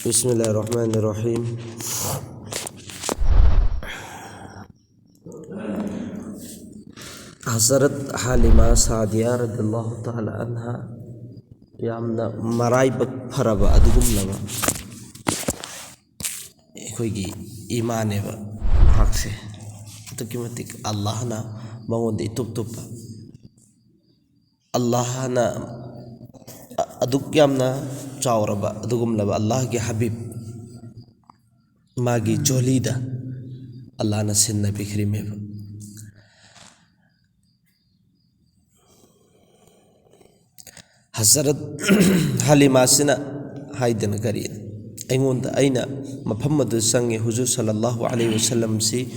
Bismillahirrahmanirrahim. Hazrat Halima Saadiya radhiyallahu ta'ala anha yamna maraibak faraba adugumlaba aikoigi imaneba hakse tukimatik Allahna mangonde tuptupa Allahna aduk yamna chauraba adugumlaba Allah ge habib magi jolida Allah na sinna bikrimeba Hazrat Halima sina haidana kari aingonda aina mafam adu sange huzur sallallahu alaihi wasallam si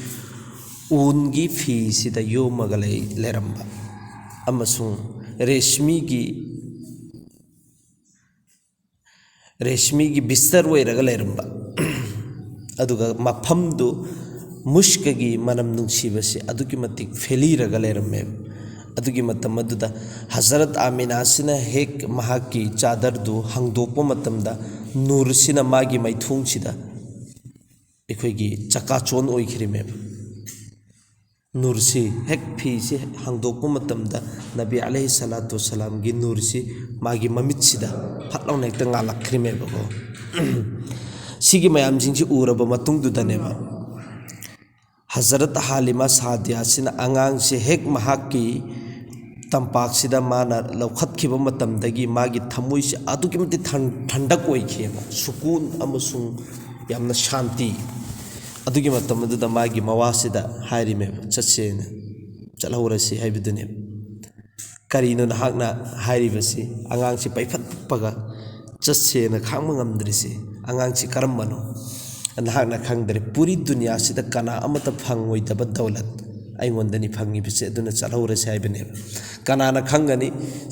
ungi fi sida yomaga leramba amasung reshmi gi bistar wairaga leramba aduga mafamdu mushkagi manam nungsibasi adugi matik feliraga leramme adugi matam aduda Hazrat Amina sina hek mahaki chadardu hangdokpa matamda nur sina magi maithung sida ekhoi chakachon oikhirime nur si hek phi si hangdokpa matamda Nabi alaihi salatu wasalam gi nur si magi mamit sida phatlaw nekta ngalakhrime bako sigi mayam jingsi uraba matung du daneba Hazrat Halima Saadiya sina angang si hek mahaki tampak sida mana laukhatkiba matamdagi magi thamoi si aduki mati thandak oikheba sukun amasung yamna shanti adugi matamda magi mawasida hairime chatsena chalhorasi haibidune karino nahakna hairibasi angang si paiphatpaga chatsena khangma ngamdrisi angang si karambano nahakna khangdre puri dunya sida kana amata phangoi daba dawlat aingondani phangi bise aduna chalhorasi haibine kanana khangani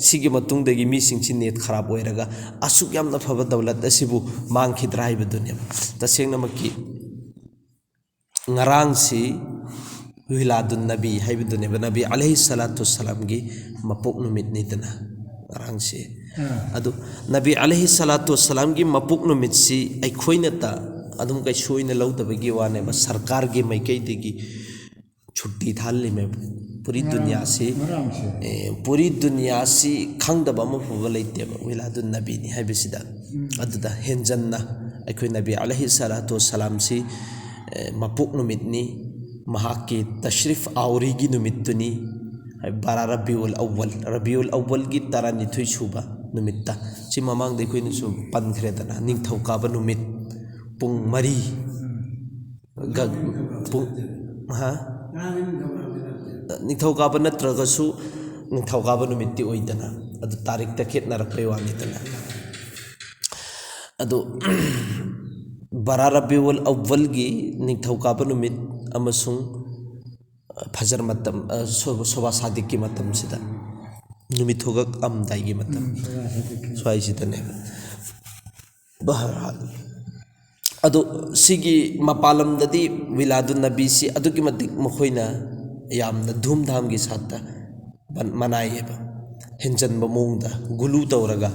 sigi matungdagi mi singchi net kharab oiraga asuk yamna phaba dawlat asibu mangki drive dunya tasengna makki ngarang si wiladun nabi haibidune nabi alaihi salatu wassalam gi mapok numit nitana ngarang si adu nabi alaihi salatu wassalam gi mapok numit si aikhoina ta adum kai soina lawdabagi wane ba sarkar gi maikai degi छुट्टी थाली में पूरी दुनिया से खंगदब अमा फुबा लेतेबा विलादुन नबी नि हाइबिसिदा अदुदा हेंजन्ना अखोय नबी अलैहि सलातु वसलाम से मपुक नुमितनी महाकी तशरीफ आवरीगी नुमितुनी बारा रबिउल अव्वल की तारा निथुई सुबा नुमित्ता सि ममांग देखोय नुसु पनख्रेदना निंगथौकाबा नुमित पुंग मरी पुंग हा निथौकाबा नत्रगसु निथौकाबा नुमित्ति ओइदना अदु तारिख ता खेतनारक्पै वानिदना अदु बारा रबिउल अव्वल गी निथौकाबा नुमित अमसुंग फजर मतम सोबा सादिक की मतम सिदा नुमित होगक अमदाई की मतम स्वाई सिदने बहरहाल अदु सिगी मपालम ददी विलादुन नबी सी अदुकी मतिक मखोइना यामना धूमधाम की साथ मनाइएबा हेंजनबा मोंगदा गुलू तौरगा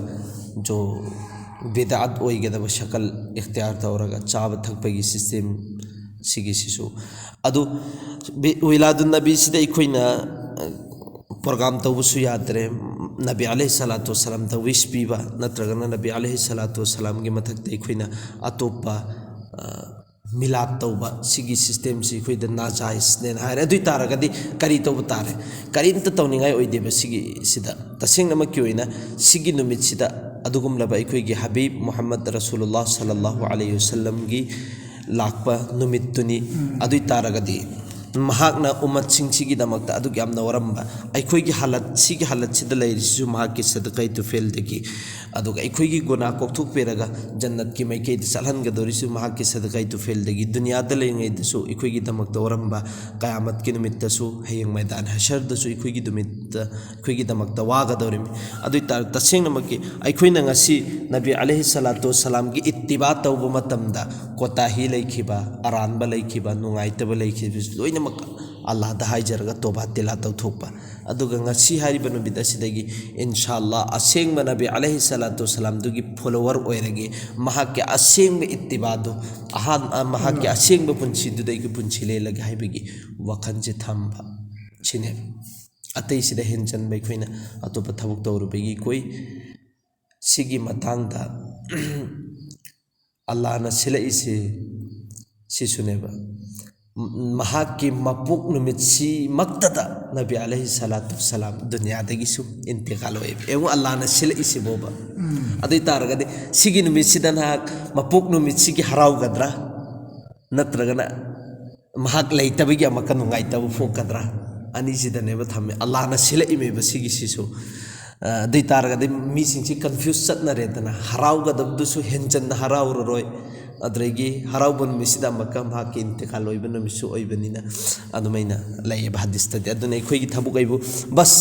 जो बिदअत ओइगदबा शकल इख्तियार तौरगा चाब थकपगी सिस्टम सिगी सिसु अदु विलादुन नबी सिदा इखोइना प्रोग्राम तौबसु यादरे नबी अलैहि सलातु वसलाम ता विश पीबा नत्रगना नबी अलैहि सलातु वसलाम की मथकते इखोइना अतोपा मिलाप तौबा सिगी सिस्टम से इखोइदा नाजाइज ने हारे दुई तारगदी करी तौबा तारे करिंत तौनिंगाय ओइदेबा सिगी सिदा तसेंगनमकि ओइना सिगी नुमित सिदा अदुगुमलबा इखोइगी हबीब मुहम्मद रसूलुल्लाह सल्लल्लाहु अलैहि वसल्लम की लाकपा नुमितुनी अदुई तारगदी महाकना उम्मत सिंगसिगी दमकता अदुग यामना वरंबा अखोइगी हालत सिगी हालत सिदा लैरिसु महाकि सदकाई तु फेल दगी अदुग अखोइगी गुना कोक्थुक पेरगा जन्नत की मैके चलहन गदोरिसु महाकि सदकाई तु फेल दगी दुनिया द लेंगे दसु अखोइगी दमकता वरंबा कयामत की निमित्तसु हेयंग मैदान हशर दसु अखोइगी दुमित अखोइगी दमकता वागदोरिम अदुई तार तसेंगनमकि अखोइना ngasi नबी अलैहि सलातु वसलाम की इत्तिबा तौबा मतमदा कोताही लैखिबा अरानबा लैखिबा नुंगाइतबा लैखिबा लोइनमक Allah da haijarga toba tila tawthokpa aduga ngasi hariba numit asidagi inshallah asengba nabi alaihi salatu wasalam dugi follower oirage mahakya asengba ittibadu ahan mahakya asengba punchi dudai punchi lelage haibagi wakanje thamba chine atei sida henchan bai khoina atopa thabuk tawrubagi koi sigi matangda Allah na sila isi si suneba mahaki mapuk numit si maktada nabi alaihi salatu wasalam dunya dagi su intiqal hoye emu Allah na sila isi boba adai taragade sigi numit sidan hak mapuk numit sigi harau gadra natragana mahak leitabagi amaka nungai tabu fokadra ani sidaneba thamme Allah na sila ime basigi sisu dai taragade mi singsi confuse satna redana harau gadabdu su henchan harau roi adragi harau bon misida makam hak intiqal oibana misu oibanina adumaina lay hadis tadi aduna ekhoi gi thabuk aibu bas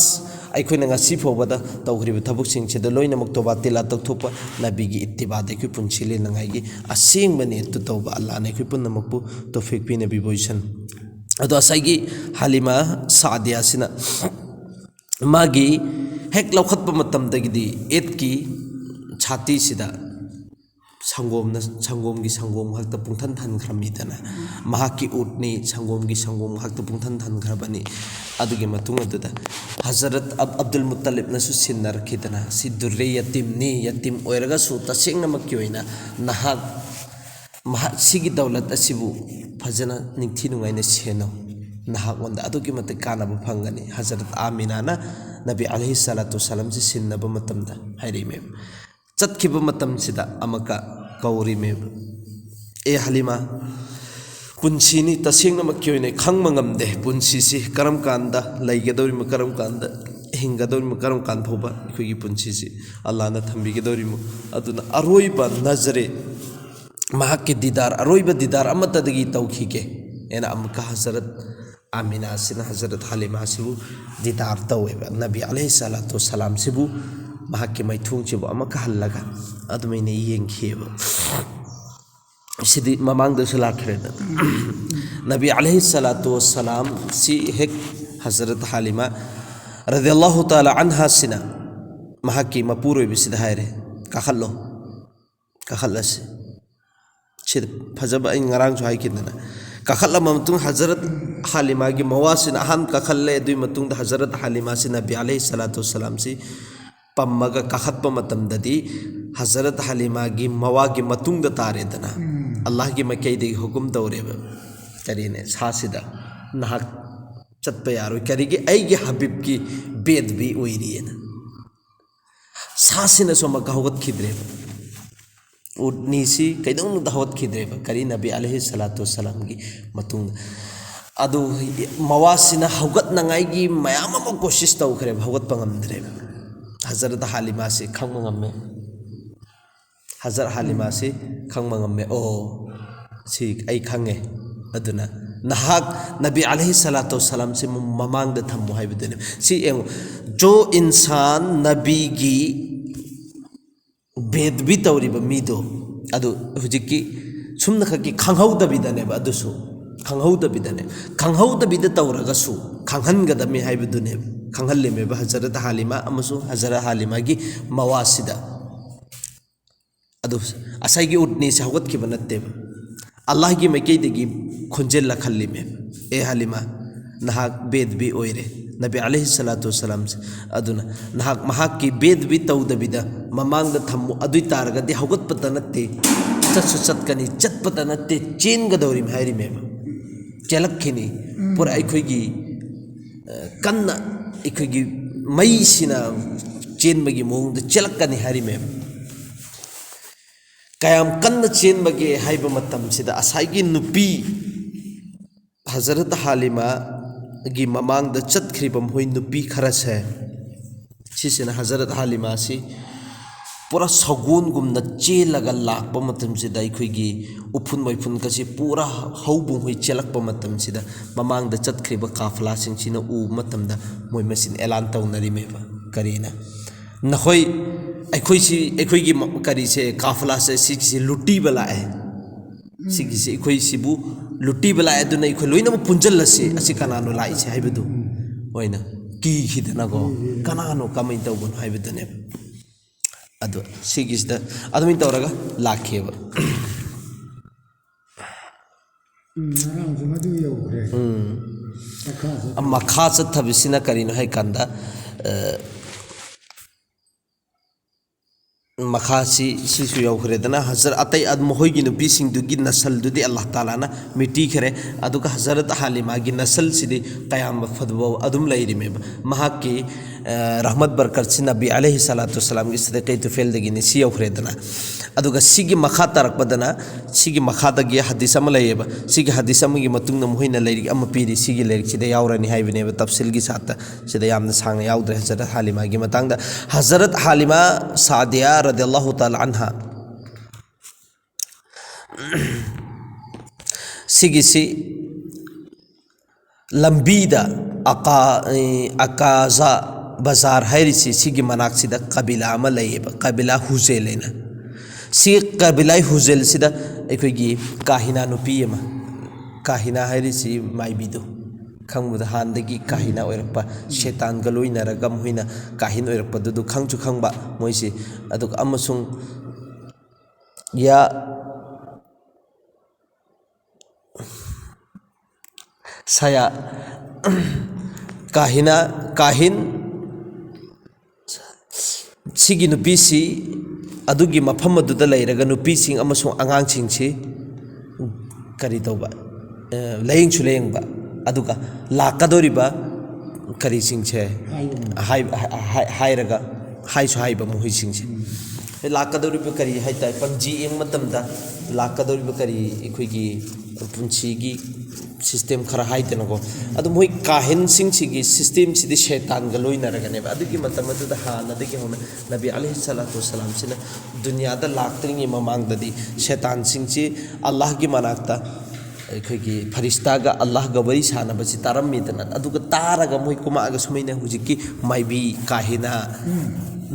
ekhoi na ngasi phobada tawgriba thabuk sing cheda loina mak toba tila tawthokpa nabi gi ittiba de ekhoi punchile nangai gi asing bani tu tawba Allah ne ekhoi punna makpu tawfik pi nabi boisan ado asai gi halima saadiya sina magi hek lawkhatpa matam dagidi et ki chati sida sangom gi sangom hakta pungthan than khramidana mahaki utni sangom gi sangom hakta pungthan than khrabani adugi matung aduda Hazrat Abdul Muttalib na su sinnar khidana si durre yatim oiraga su tasengna makki oina nahak sigi dawlat asibu fajana ningthi nungaina seno nahak wanda adugi mate kana ba phangani Hazrat Amina na Nabi alaihi salatu wasalam si sinnaba matamda hairime चतखिबा मतम सिदा अमका कौरी में ए Halima पुंसीनी तसेंगना मक्योइने खंगमा ngamde पुंसी सि करम कांदा लैगदौरि म करम कांदा हिंगदौरि म करम कान फोबा इखोगी पुंसी सि अल्लाह ना थंबिगदौरि म अदुना अरोइबा नजरे महाके दीदार अरोइबा दीदार अमतदगी तौखिके एना अमका हजरत आमिना सिना हजरत हलीमा सिबु दीदार तौवेबा नबी अलैहि सलातु वसलाम सिबु mahaki maithung chibo amaka hallaga adumaine yengkheba sidi mamang de sulakrena nabi alaihi salatu wassalam si hek hazrat halima radhiyallahu taala anha sina mahaki mapuro bisid haire kakhallas chid phajaba ai ngarang jo haikidana kakhalla matung hazrat halima gi mawasin ahan kakhalle dui matung da hazrat halima si nabi alaihi salatu wassalam si पम्मगा कखत्पा मतमददी हजरत हलीमा की मवा की मतुंग तारेदना अल्लाह की मकैदे हुकुम तौरेब करीने सासिदा नहक चतप यारो करीगे ऐगे हबीब की बेद भी ओइरियना सासिना सोमा गहवत खिद्रेब उडनीसी कैदों दहवत खिद्रेब करी नबी अलैहि सलातु वसलाम की मतुंग अदु मवासिना हवगत नंगाई की मयाम म कोशिश तौखरे हवगत पंगमद्रेब Hazrat Halima se khangmangamme Hazrat Halima se khangmangamme o si ai khange aduna nahak nabi alaihi salatu wasalam se mamang da thammu haibudene si eng jo insan nabi gi bed bi tawri ba mi do adu hujiki sumna khaki khanghau da bidane ba adusu khanghau da bidane tawraga su khanghan ga da mi haibudune खंगल्ले में हजरत हालिमा अमसु हजरत हालिमा की मवासिदा अदु असाइगी उठनी से हवत की बनते अल्लाह की मैकेदगी खुंजेल लखल्ली में ए हालिमा नहाक बेद भी ओइरे नबी अलैहि सलातु वसलाम अदुना नहाक महाक की बेद भी तौदबिदा ममांग द थम्मु अदुई तारगदि हवत पता नते चत्सु चतकनी चत पता नते चेन गदौरी में हाइरी में चलखिनी पूरा अखोगी कन्ना इखोगी मई सिना चेनबगी मोंग चलकनी हारी में कयाम कन्न चेनबगे हाइब मतम सिदा असाइगी नुपी हजरत हालिमा गी ममांग द चतखरिबम होई नुपी खरस है सिसिना हजरत हालिमा सी पूरा सगुन गुमना चेलगा लाकप मतम सिदा इखोगी उफुन मैफुन कसी पूरा हौबुं हुई चलकप मतम सिदा ममांग द चतखरिब काफला सिंसिना उ मतम द मोय मसिन एलान तौनरी मेबा करीना नखोई अखोई की करी से काफला से सिक्सी लुटी बला है सिक्सी अखोई सिबु ꯂꯨꯇꯤꯕ ꯂꯥꯛꯑꯦ ꯑꯗꯨꯅ ꯑꯩꯈꯣꯏ ꯂꯣꯏꯅꯃꯛ ꯄꯨꯟꯖꯜꯂꯁꯤ ꯑꯁꯤ ꯀꯅꯥꯅꯣ ꯂꯥꯛꯏꯁꯦ ꯍꯥꯏꯕꯗꯨ ꯑꯣꯏꯅ ꯀꯤꯈꯤꯗꯅꯀꯣ ꯀꯅꯥꯅꯣ ꯀꯃꯥꯏꯅ ꯇꯧꯕꯅꯣ ꯍꯥꯏꯕꯗꯨꯅꯦꯕ ꯑꯗꯣ ꯁꯤꯒꯤꯁꯤꯗ ꯑꯗꯨꯃꯥꯏꯅ ꯇꯧꯔꯒ ꯂꯥꯛꯈꯤꯑꯕ ꯉꯔꯥꯡꯁꯨ ꯃꯗꯨ ꯌꯧꯈ꯭ꯔꯦ ꯃꯈꯥ ꯆꯠꯊꯕꯁꯤꯅ ꯀꯔꯤꯅꯣ ꯍꯥꯏ ꯀꯥꯟꯗ ꯃꯈꯥꯁꯤ ꯁꯤꯁꯨ ꯌꯧꯈ꯭ꯔꯦꯗꯅ ꯍꯖꯔꯠ ꯑꯇꯩ ꯃꯈꯣꯏꯒꯤ ꯅꯨꯄꯤꯁꯤꯡꯗꯨꯒꯤ ꯅꯁꯜꯗꯨꯗꯤ ꯑꯜꯂꯥꯍ ꯇꯥꯂꯥꯅ ꯃꯤꯇꯤꯈ꯭ꯔꯦ ꯑꯗꯨꯒ ꯍꯖꯔꯠ ꯍꯥꯂꯤꯃꯥꯒꯤ ꯅꯁꯜꯁꯤꯗꯤ ꯀꯌꯥꯝ ꯐꯗꯕ ꯑꯗꯨꯝ ꯂꯩꯔꯤꯃꯦꯕ ꯃꯍꯥꯛꯀꯤ ꯔꯍꯃꯠ ꯕꯔꯀꯠꯁꯤ ꯅꯕꯤ ꯑꯂꯩꯍꯤ ꯁꯂꯥꯇꯨ ꯁꯂꯥꯝꯒꯤ ꯁꯤꯗ ꯀꯩ ꯇꯨꯐꯦꯜꯗꯒꯤꯅꯤ ꯁꯤ ꯌꯧꯈ꯭ꯔꯦꯗꯅ ꯑꯗꯨꯒ ꯁꯤꯒꯤ ꯃꯈꯥ ꯇꯥꯔꯛꯄꯗꯅ ꯁꯤꯒꯤ ꯃꯈꯥꯗꯒꯤ ꯍꯗꯤꯁ ꯑꯃ ꯂꯩꯌꯦꯕ ꯁꯤꯒꯤ ꯍꯗꯤꯁ ꯑꯃꯒꯤ ꯃꯇꯨꯡꯗ ꯃꯈꯣꯏꯅ ꯂꯥꯏꯔꯤꯛ ꯑꯃ ꯄꯤꯔꯤ ꯁꯤꯒꯤ ꯂꯥꯏꯔꯤꯛꯁꯤꯗ ꯌꯥꯎꯔꯅꯤ ꯍꯥꯏꯕꯅꯦꯕ ꯇꯐꯁꯤꯜꯒꯤ ꯁꯥꯠꯇ ꯁꯤꯗ ꯌꯥꯝꯅ ꯁꯥꯡꯅ ꯌꯥꯎꯗ꯭ꯔꯦ ꯍꯖꯔꯠ ꯍꯥꯂꯤꯃꯥꯒꯤ ꯃꯇꯥꯡꯗ Hazrat ꯍꯥꯂꯤꯃꯥ Sadiya ꯔadiallahu ta'ala anha sigisi lambida akaza bazar hairisi sigi manaksida qabila ama layeba qabila huzelena si qabila huzel sida ekogi kahina nupi ama kahina hairisi maibidu khangbuda handagi kahina oirakpa shetan galoinaraga muhina kahin oirakpa du khangchu khangba moisi aduk amasung ya saya kahin sigi nupisi adugi mafam aduda lairaga nupising amasung angangsingsi kari tauba laying chuleyingba aduga lakadoriba kari singche hairaga haisu haiba muhi singche lakadoriba kari haitai pamji eng matamda lakadoriba kari ikoigi punchigi system khara haitena ko adu moi kahin sing sigi system sidi shaitan ga loinaraga ne adugi matam adu da hana dagi hona nabi alaihi salatu wasalam sina dunya da laktringi mamang dadi shaitan sing chi allah gi manakta ꯑꯩꯈꯣꯏꯒꯤ ꯐꯔꯤꯁꯇꯥꯒ ꯑꯜꯂꯥꯍꯒ ꯋꯥꯔꯤ ꯁꯥꯟꯅꯕꯁꯤ ꯇꯥꯔꯝꯃꯤꯗꯅ ꯑꯗꯨꯒ ꯇꯥꯔꯒ ꯃꯣꯏ ꯀꯨꯝꯃꯛꯑꯒ ꯁꯨꯃꯥꯏꯅ ꯍꯧꯖꯤꯛꯀꯤ ꯃꯥꯏꯕꯤ ꯀꯥꯍꯤꯅꯥ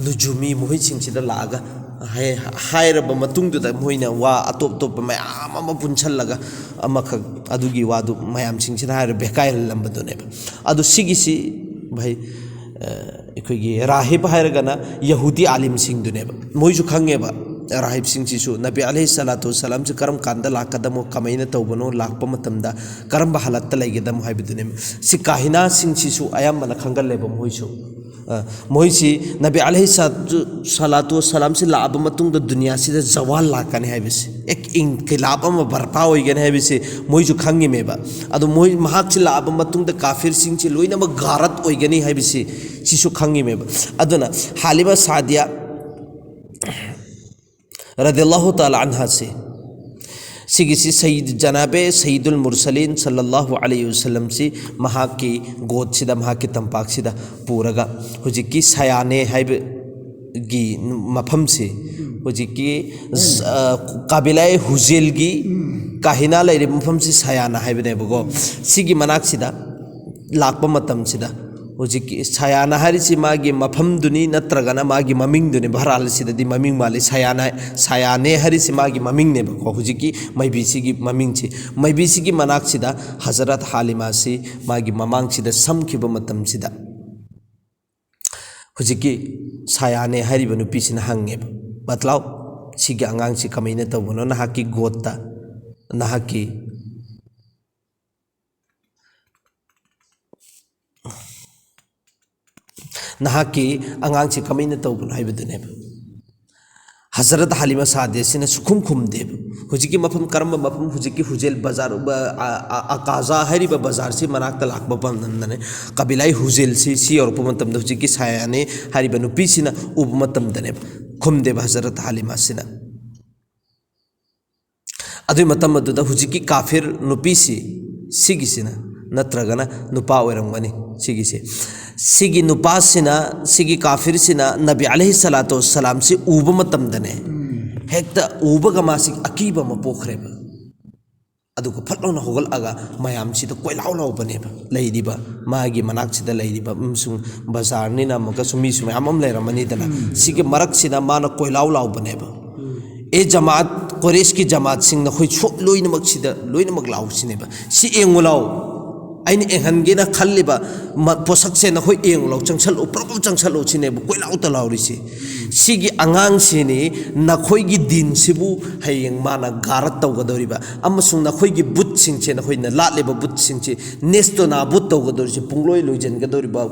ꯅꯨꯖꯨꯃꯤ ꯃꯈꯣꯏꯁꯤꯡꯁꯤꯗ ꯂꯥꯛꯑꯒ ꯍꯥꯏꯔꯕ ꯃꯇꯨꯡꯗꯨꯗ ꯃꯣꯏꯅ ꯋꯥ ꯑꯇꯣꯞ ꯑꯇꯣꯞꯄ ꯃꯌꯥꯝ ꯑꯃ ꯄꯨꯟꯁꯜꯂꯒ ꯑꯃꯈꯛ ꯑꯗꯨꯒꯤ ꯋꯥꯗꯨ ꯃꯌꯥꯝꯁꯤꯡꯁꯤꯗ ꯍꯥꯏꯔ ꯕꯦꯀꯥꯏꯍꯜꯂꯝꯕꯗꯨꯅꯦꯕ ꯑꯗꯨ ꯁꯤꯒꯤꯁꯤ ꯚꯥꯏ ꯑꯩꯈꯣꯏꯒꯤ ꯔꯥꯍꯤꯕ ꯍꯥꯏꯔꯒꯅ ꯌꯍꯨꯗꯤ ꯑꯥꯂꯤꯝꯁꯤꯡꯗꯨꯅꯦꯕ ꯃꯣꯏꯁꯨ ꯈꯪꯉꯦꯕ राहिब सिंह सिसु नबी अलैहि सलातु वसलाम से करम कांदा लाकदमो कमैना तौबनो लाकपा मतमदा करम हालत लैगदम हाइबदुने सि काहिना सिंह सिसु अयामना खंगलेबो मोइसु मोइसि नबी अलैहि सलातु वसलाम से लाब मतुंग दुनिया से जवाल लाकने हाइबसे एक इनकिलाब अम बरपा होइगने हाइबसे मोइसु खंगिमेबा अदो मोइ महाक से लाब मतुंग काफिर सिंह से लोइनम गारत होइगने हाइबसे सिसु खंगिमेबा अदुना हालिमा सादिया रदियल्लाहु ताला अन्हा से सिगिसी सईद जनाबे सईदुल मुरसलीन सल्लल्लाहु अलैहि वसल्लम से महा की गोद सिदा महा की तंपाक सिदा पूरगा हुजिकी सयाने हाइब गी मफम से हुजिकी काबिला हुजेल गी काहिना लेरे मफम से सयाना हाइबने बगो सिगी मनाक सिदा लाकपा मतम सिदा हुजिकी सयाना हारिसी मागी मफम दुनी नत्रगना मागी ममिंग दुनी भराल सिददी ममिंग माले सयाने हारिसी मागी ममिंग ने बको हुजिकी मैबीसी की ममिंग छि मैबीसी की मनाक सिदा हजरत हालिमा सी मागी ममांग सिदा समखिबा मतम सिदा हुजिकी सयाने हारिबा नुपीसिना हंगे बतलाव सिगी अंगांग सि कमैना तबनो नहाकी गोत्ता नहाकी नहाकी अंगांग से कमैना तौबन हाइबदुने हजरत हालिमा सादे सिना सुखुम खुमदेब हुजिकी मफम करम मफम हुजिकी हुजेल बाजार अकाजा हरिबा बाजार से मनाक लाक बपम नंदने कबिलाई हुजेल सी और पुमतम हुजिकी सायाने हरिबा नुपी सिना उपमतम दने खुमदेब हजरत हालिमा सिना अदुई मतम अदुदा हुजिकी काफिर नुपी सिगिसिना नत्रगना नुपा ओरंगनी सिगिसे सिगी नुपासिना सिगी काफिरसिना नबी अलैहि सलातु वसलाम से उब मतमदने हेक्ता उबगा मासि अकीबा मपोखरेबा अदुको फटलोना होगल आगा मयाम सिदा कोइलाव लावबनेबा लैदिबा मागी मनाक सिदा लैदिबा सुम बाजारनिना मका सुमी सुम यामम लैरमनिदना सिगे मरक सिदा माना कोइलाव लावबनेबा ए जमात कोरेश की जमात सिंह नखोई सो लोइनमक सिदा लोइनमक लाउसिनेबा सि एंगु लाउ आइन एंगनगेना खल्लिबा पोसक से नखोई एंगु लाउ चंगसल प्रभु चंगसल सिनेबा कोइ लाउ त लाउरिसि सिगी आंगांग सिनी नखोई की दिन सिबु हयेंग माना गारत तौगदोरिबा अमसुंग नखोई की बुत सिंचे नखोई न लालेबा बुत सिंचे नेस्तो ना बुत तौगदोरिसि पुंगलोय लोइजन गदोरिबा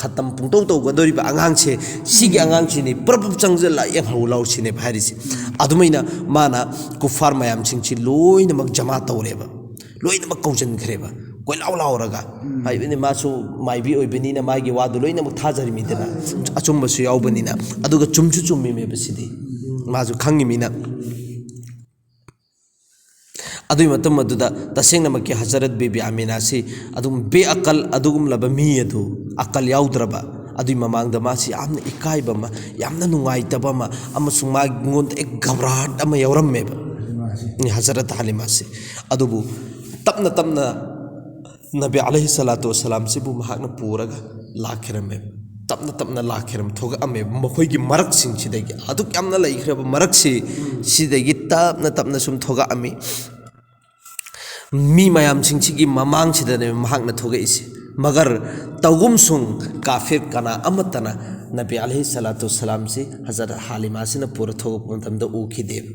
खतम पुंतौ तौगदोरिबा आंगांग से सिगी आंगांग सिनी प्रभु चंगजला एंगहौ लाउ सिने भारिसि अदुमैना माना कुफार मयाम सिंची लोइनमक जमा तौरेबा लोइनमक कौजन खरेबा कोई लाउ लाउरगा हाइबनि मासु माइबी ओइबनिना मागी वादु लोइनमक थाजरिमिदना अचुम्बसु याउबनिना अदुगा चुमचु चुम्मी मे बसिदि मासु खंगिमिना अदुइ मतम मदुदा तसेंगनमक हजरत बीबी आमिना से अदुम बे अकल अदुगुम लब मी अदु अकल याउद्रबा अदुइ ममांगदा मासी यामना इकाइबमा यामना नुंगाइतबमा अमसुंग मागोंद एक घबराहट अमा यावरम्मेबा हजरत हालिमा से अदुबु तपना तपना नबी अलैहि सलातु वसलाम सिबु महाकना पूरगा लाखिरमे तपना तपना लाखिरम थोगा अमे मखोइगी मरक सिंग सिदगी अदु यामना लैखरब मरक सिदगी तपना तपना सुम थोगा अमी मी मयाम सिंग सिगी ममांग सिदने महाकना थोगा इसे मगर तौगुम सुंग काफिर कना अमतना नबी अलैहि सलातु वसलाम से हजरत हालिमा सिना पूरा थोगा मतमदा उखिदेब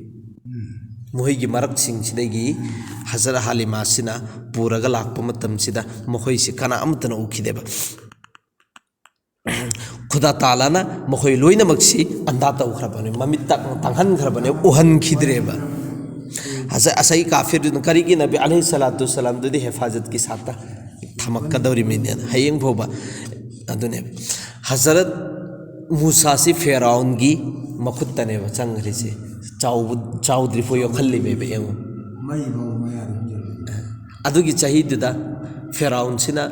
मोहिगी मरक सिंग सिदगी हजरत हालिमा सिना पूरगा लाकप मतम सिदा मखोइ से कना अमतना उखिदेब खुदा तालाना मखोइ लोइनमक्सी अंदा तौखरबने ममित तंगहन खरबने उहन खिद्रेबा हजर असई काफिर करिगी नबी अलैहि सलातु वसलाम दुदी हिफाजत की साता थमक्कदौरी मिनियन हयेंग भोबा अदुने हजरत मूसा से फेराउन की मखुत्तने चंगरिसे चाउद्रिफो यो खल्ली में बेंगो अदुगी चाहिदुदा फेराउन सिना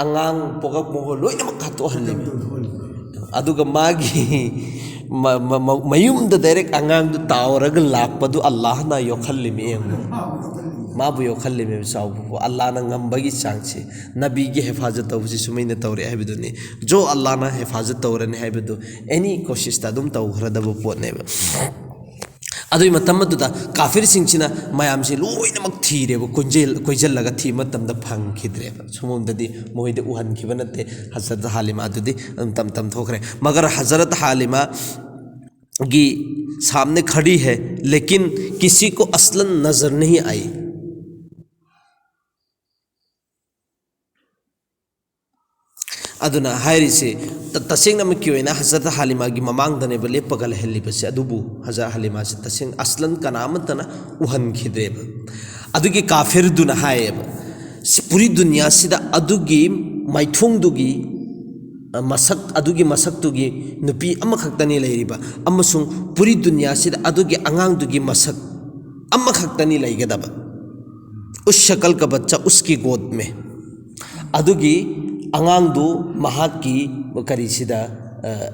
अंगांग पोगक मोहो लोइनमक खातो हल्ली अदुगा मागी मयुमदा डायरेक्ट अंगांग दु तावरग लाकपदु अल्लाह ना यो खल्ली में माबु यो खल्ली में चाउबु अल्लाह ना ngambagi changchi nabi gi hifazat tawsi sumaina tawre haibiduni jo Allah na hifazat tawrani haibidu any koshish ta dum tawhradabu potneba अदुई मतमदुदा काफिर सिंचिना मयाम से लोइनमक थीरेब कोइजल लगा थी मतमदा फंखिद्रेब सुमुमददी मोहिदे उहन खिबनते हजरत हालिमा दुदी तम तम थोखरे मगर हजरत हालिमा की सामने खड़ी है लेकिन किसी को असलन नजर नहीं आई अदुना हायरिसे तसेंग नमकी ओइना हजरत हालिमा की ममांगदने बले पगल हेलिबसे अदुबु हजरत हालिमा से तसेंग असलन कनामतना उहन खिद्रेब अदुगी काफिर दुना हायब पूरी दुनिया सिदा अदुगी माइथोंग दुगी मसक अदुगी मसक तुगी नुपी अमखक्तनी लेरिबा अमसुंग पूरी दुनिया सिदा अदुगी अंगांग दुगी मसक अमखक्तनी लेगदबा उस शक्ल का बच्चा उसकी गोद में अदुगी अंगांगदु महाकी करीसिदा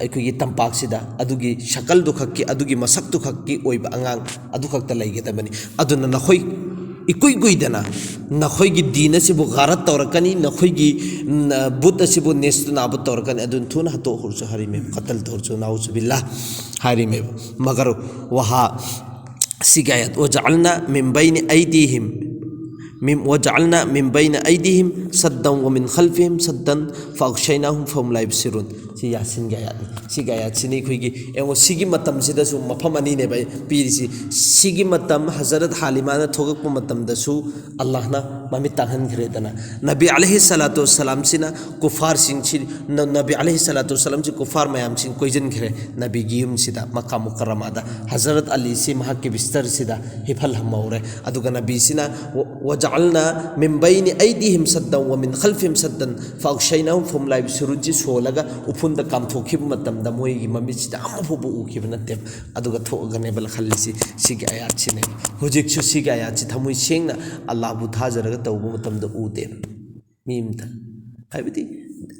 अखोगी तंपाक्सिदा अदुगी शकल दु खक्की अदुगी मसक दु खक्की ओइबा अंगांग अदु खक्ता लेगेदबनी अदुना नखोई इकुई गुइदना नखोईगी दीन सिबु गारत तौरकनी नखोईगी बुद्ध सिबु नेस्तु नाबु तौरकनी अदुन थुन हतो हुरसु हरिमे कतल तौरसु नाउसु बिल्लाह हरिमे मगर वहा सिगायत वजअलना मिन बैनि ऐदीहिम वजअलना मिन बैनि ऐदीहिम सद्दन व मिन खल्फिहिम सद्दन फअगशैनाहुम फहुम ला युबसिरुन सी यासिन गायत सिनी खुगी एंगो सिगी मतम सिदसु मफम अनि ने बाय पीरिसि सिगी मतम हजरत हालिमा ना थोगक मतम दसु अल्लाह ना ममि ताहन खरेदना नबी अलैहि सलातु वसलाम सिना कुफार सिंह नबी अलैहि सलातु वसलाम से कुफार मयाम सिंह कोइजन खरे नबी गियम सिदा मक्का मुकर्रमा दा हजरत अली से महक के बिस्तर सिदा हिफल हमौरे अदुगा नबी सिना वजअलना मिन बैनि ऐदीहिम सद्दन व मिन खल्फिहिम सद्दन फअगशैनाहुम फहुम ला युबसिरुन जी सोलगा उफुंदा कामथोखिब मतमदा मोइगी ममिसिदा अमफुबु उखिब नते अदुगा थोगनेबल खल्लिसि सिगी आयात सिने हुजिकसु सिगी आयात सि थमुइ सेंगना अल्लाहबु थाजरगा तौबु मतमदा उदे मीमता हाइबदि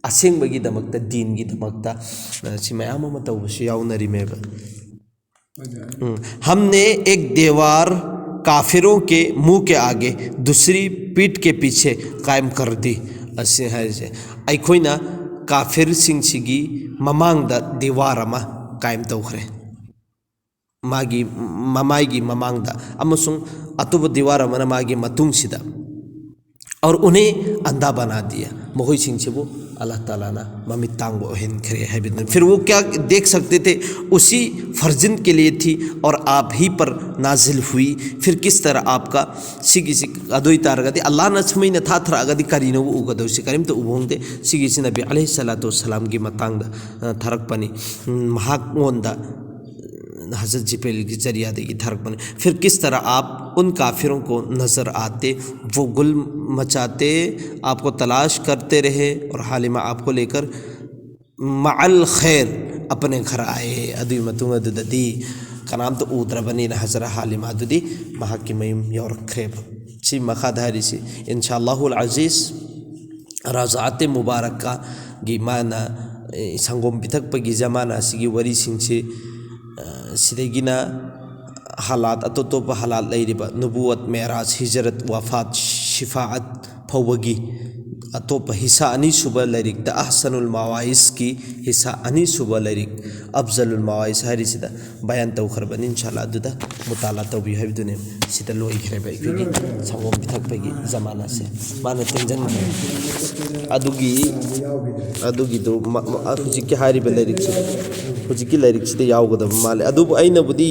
असेंबगी दमकता दीनगी दमकता सि मयाम म तौबसु याउनरिमेबा हमने एक दीवार काफिरों के मुंह के आगे दूसरी पीठ के पीछे कायम कर दी असे है अखोइना काफिर सिंह सिगी ममांगदा दीवार अमा कायम तौखरे मागी ममाईगी ममांगदा अमसुंग अतुब दीवार अमना मागी मतुंगसिदा और उन्हें अंधा बना दिया महोई सिंह से वो अल्लाह ताला ना ममित तांग ओहिन खरे है बिदन। फिर वो क्या देख सकते थे, उसी फर्जिंद के लिए थी और आप ही पर नाजिल हुई। फिर किस तरह आपका सिगी सिग अदोई तारगदी अल्लाह न समय न था थरा अगदी करीनो वो उगदो से करीम तो उबोंगदे सिगी सि नबी अलैहि सलातु वसलाम की मतांग थरक पनी महाकोंदा हज़रत जिब्रील के जरिया देगी थरक बने। फिर किस तरह आप उन काफिरों को नज़र आते, वो गुल मचाते, आपको तलाश करते रहे और हालिमा आपको लेकर माल खैर अपने घर आए। अदी मतुंग दी कनाम तो ऊदरा बनी न हज़रा हालिमा दुदी महाकी मयम यौरख्रेब सी मखाधारी सी इंशाअल्लाहुल अज़ीज़ रज़ात मुबारक का गिमाना संगोम पिथक पगी जमाना सिगी वरी सिंह से सिदेगिना हालात अतोतोप हालात लेरिबा नुबुवत मेराज हिजरत वफात शिफाअत फौबगी अतोप हिस्सा अनी सुबह लरिक द अहसनुल मवाइस की हिस्सा अनी सुबह लरिक अफजलुल मवाइस हरिसिदा बयान तौखरबनी इंशाअल्लाह दुदा मुताला तौबी हबिदुने सिदा लोइखरेबा इखिगी संगोम पिथकपगी जमाना से माने तेंजन अदुगी दो हुजिकी हारिबा लरिक से हुजिकी लरिक से यावगदब माले अदुब अइनबुदी